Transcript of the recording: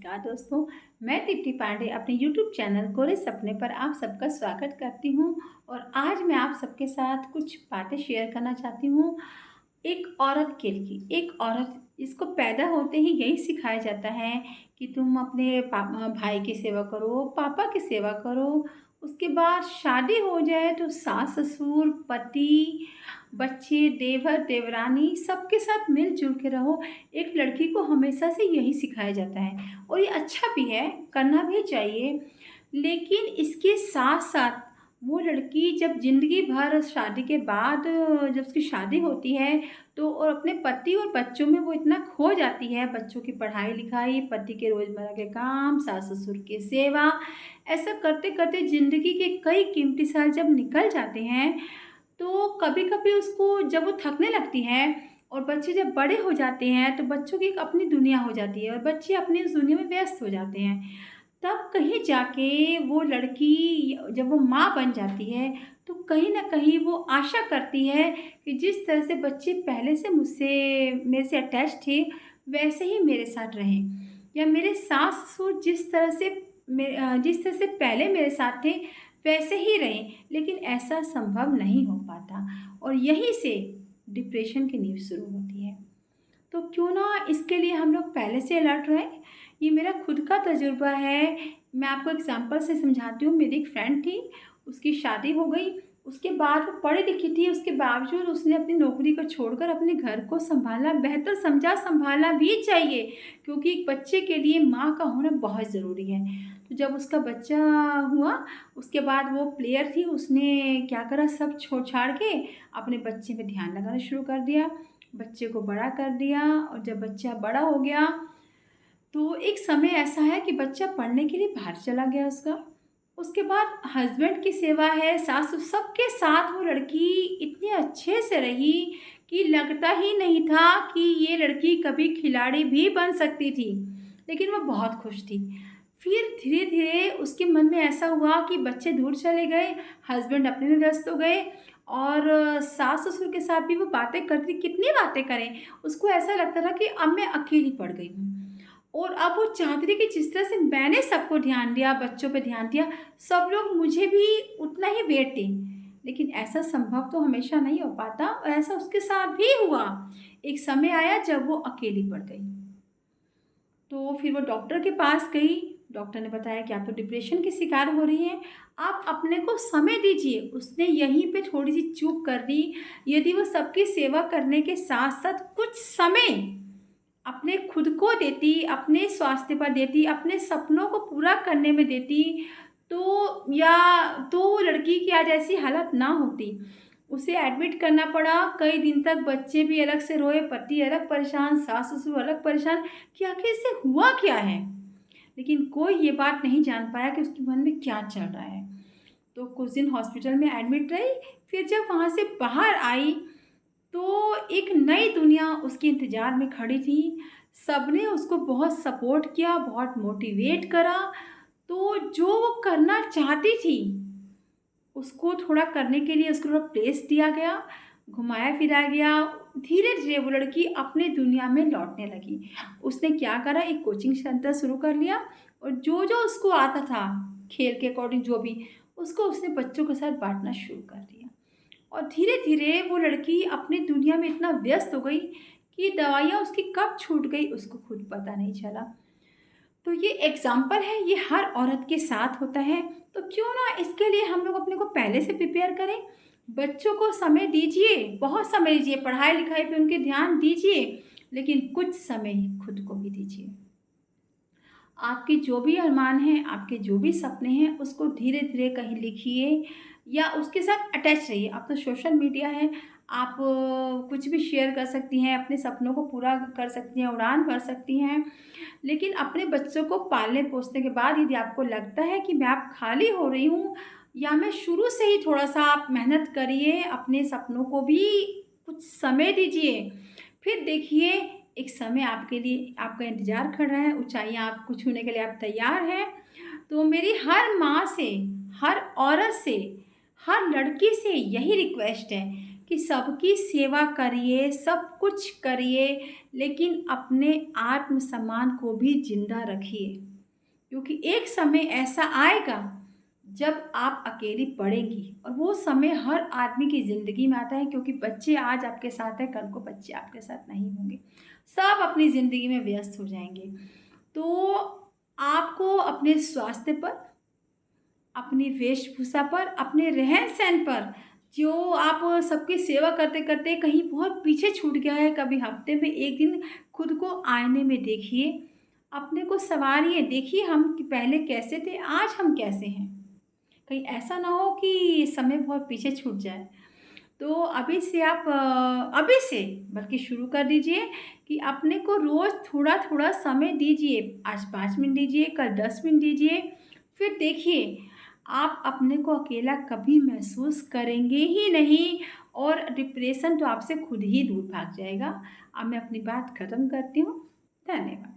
नमस्कार दोस्तों। मैं दीप्ति पांडे अपने यूट्यूब चैनल कोरे सपने पर आप सबका स्वागत करती हूँ। और आज मैं आप सबके साथ कुछ बातें शेयर करना चाहती हूँ। एक औरत के लिए, एक औरत इसको पैदा होते ही यही सिखाया जाता है कि तुम अपने भाई की सेवा करो, पापा की सेवा करो। उसके बाद शादी हो जाए तो सास ससुर, पति, बच्चे, देवर देवरानी सबके साथ मिलजुल के रहो। एक लड़की को हमेशा से यही सिखाया जाता है और ये अच्छा भी है, करना भी चाहिए। लेकिन इसके साथ-साथ वो लड़की जब ज़िंदगी भर शादी के बाद जब उसकी शादी होती है तो और अपने पति और बच्चों में वो इतना खो जाती है, बच्चों की पढ़ाई-लिखाई, पति के रोज़मर्रा के काम, सास-ससुर की सेवा, ऐसा करते-करते ज़िंदगी के कई कीमती साल जब निकल जाते हैं, तो कभी-कभी उसको जब वो थकने लगती है और बच्चे जब बड़े हो जाते हैं, तो बच्चों की एक अपनी दुनिया हो जाती है और बच्चे अपनी उस दुनिया में व्यस्त हो जाते हैं। तब कहीं जाके वो लड़की जब वो माँ बन जाती है, तो कहीं न कहीं वो आशा करती है कि जिस तरह से बच्चे पहले से मेरे से अटैच थे, वैसे ही मेरे साथ रहें। या मेरे सास-ससुर जिस तरह से पहले मेरे साथ थे, वैसे ही रहें। लेकिन ऐसा संभव नहीं हो पाता और यहीं से डिप्रेशन की नींव शुरू होती है। तो क्यों ना इसके लिए हम लोग पहले से अलर्ट रहें। ये मेरा खुद का तजुर्बा है। मैं आपको एग्ज़ाम्पल से समझाती हूँ। मेरी एक फ्रेंड थी, उसकी शादी हो गई, उसके बाद वो पढ़ी-लिखी थी, उसके बावजूद उसने अपनी नौकरी को छोड़कर अपने घर को सँभालना बेहतर समझा, सँभालना भी चाहिए क्योंकि एक बच्चे के लिए माँ का होना बहुत ज़रूरी है। तो जब उसका बच्चा हुआ, उसके बाद वो प्लेयर थी, उसने क्या करा सब छोड़-छाड़ के अपने बच्चे पे ध्यान लगाना शुरू कर दिया। बच्चे को बड़ा कर दिया और जब बच्चा बड़ा हो गया, तो एक समय ऐसा है कि बच्चा पढ़ने के लिए बाहर चला गया उसका। उसके बाद हस्बैंड की सेवा है, सास-ससुर सबके साथ वो लड़की इतने अच्छे से रही कि लगता ही नहीं था कि ये लड़की कभी खिलाड़ी भी बन सकती थी, लेकिन वो बहुत खुश थी। फिर धीरे-धीरे उसके मन में ऐसा हुआ कि बच्चे दूर चले गए, हस्बैंड अपने में व्यस्त हो गए और सास-ससुर के साथ भी वो बातें करती, कितनी बातें करें? उसको ऐसा लगता था कि अब मैं अकेली पड़ गई हूँ। और अब वो चाहती थी कि जिस तरह से मैंने सबको ध्यान दिया, बच्चों पे ध्यान दिया, सब लोग मुझे भी उतना ही वेट दें। लेकिन ऐसा संभव तो हमेशा नहीं हो पाता और ऐसा उसके साथ भी हुआ। एक समय आया जब वो अकेली पड़ गई। तो फिर वो डॉक्टर के पास गई, डॉक्टर ने बताया कि आप तो डिप्रेशन की शिकार हो रही हैं, आप अपने को समय दीजिए। उसने यहीं पे थोड़ी-सी चूक कर दी, यदि वो सबकी सेवा करने के साथ-साथ कुछ समय अपने खुद को देती, अपने स्वास्थ्य पर देती, अपने सपनों को पूरा करने में देती, तो वो लड़की की आज ऐसी हालत ना होती। उसे एडमिट करना पड़ा, कई दिन तक बच्चे भी अलग से रोए, पति अलग परेशान, सास-ससुर अलग परेशान कि आखिर इससे हुआ क्या है? लेकिन कोई ये बात नहीं जान पाया कि उसके मन में क्या चल रहा है। तो कुछ दिन हॉस्पिटल में एडमिट रही, फिर जब वहाँ से बाहर आई तो एक नई दुनिया उसके इंतज़ार में खड़ी थी। सबने उसको बहुत सपोर्ट किया, बहुत मोटिवेट करा, तो जो वो करना चाहती थी, उसको थोड़ा करने के लिए उसको थोड़ा प्लेस दिया गया, घुमाया-फिराया गया। धीरे-धीरे वो लड़की अपनी दुनिया में लौटने लगी। उसने क्या करा, एक कोचिंग सेंटर शुरू कर लिया और जो-जो उसको आता था, खेल के अकॉर्डिंग जो भी, उसको उसने बच्चों के साथ बाँटना शुरू कर दिया। और धीरे-धीरे वो लड़की अपनी दुनिया में इतना व्यस्त हो गई कि दवाइयाँ उसकी कब छूट गई उसको खुद पता नहीं चला। तो ये एग्ज़ाम्पल है, ये हर औरत के साथ होता है, तो क्यों ना इसके लिए हम लोग अपने को पहले से प्रिपेयर करें। बच्चों को समय दीजिए, बहुत समय दीजिए, पढ़ाई-लिखाई पे उनके ध्यान दीजिए, लेकिन कुछ समय खुद को भी दीजिए। आपके जो भी अरमान हैं, आपके जो भी सपने हैं, उसको धीरे-धीरे कहीं लिखिए या उसके साथ अटैच रहिए। अब तो सोशल मीडिया है, आप कुछ भी शेयर कर सकती हैं, अपने सपनों को पूरा कर सकती हैं, उड़ान भर सकती हैं। लेकिन अपने बच्चों को पालने-पोसने के बाद यदि आपको लगता है कि मैं अब खाली हो रही हूँ या मैं शुरू से ही थोड़ा-सा आप मेहनत करिए, अपने सपनों को भी कुछ समय दीजिए। फिर देखिए एक समय आपके लिए आपका इंतज़ार कर रहा है, ऊँचाइयाँ आपको छूने के लिए आप तैयार हैं। तो मेरी हर माँ से, हर औरत से, हर लड़की से यही रिक्वेस्ट है कि सबकी सेवा करिए, सब कुछ करिए, लेकिन अपने आत्म-सम्मान को भी ज़िंदा रखिए। क्योंकि एक समय ऐसा आएगा जब आप अकेली पड़ेंगी, और वो समय हर आदमी की ज़िंदगी में आता है, क्योंकि बच्चे आज आपके साथ हैं, कल को बच्चे आपके साथ नहीं होंगे। सब अपनी ज़िंदगी में व्यस्त हो जाएँगे। तो आपको अपने स्वास्थ्य पर, अपनी वेशभूषा पर, अपने रहन-सहन पर, जो आप सबकी सेवा करते-करते कहीं बहुत पीछे छूट गया है, कभी हफ्ते में 1 दिन खुद को आईने में देखिए, अपने को सँवारिए, देखिए हम कि पहले कैसे थे, आज हम कैसे हैं। कहीं ऐसा ना हो कि समय बहुत पीछे छूट जाए। तो अभी से आप अभी से बल्कि शुरू कर दीजिए कि अपने को रोज़ थोड़ा-थोड़ा समय दीजिए। आज 5 मिनट दीजिए, कल 10 मिनट दीजिए। फिर देखिए, आप अपने को अकेला कभी महसूस करेंगे ही नहीं, और डिप्रेशन तो आपसे खुद ही दूर भाग जाएगा। अब मैं अपनी बात खत्म करती हूँ। धन्यवाद।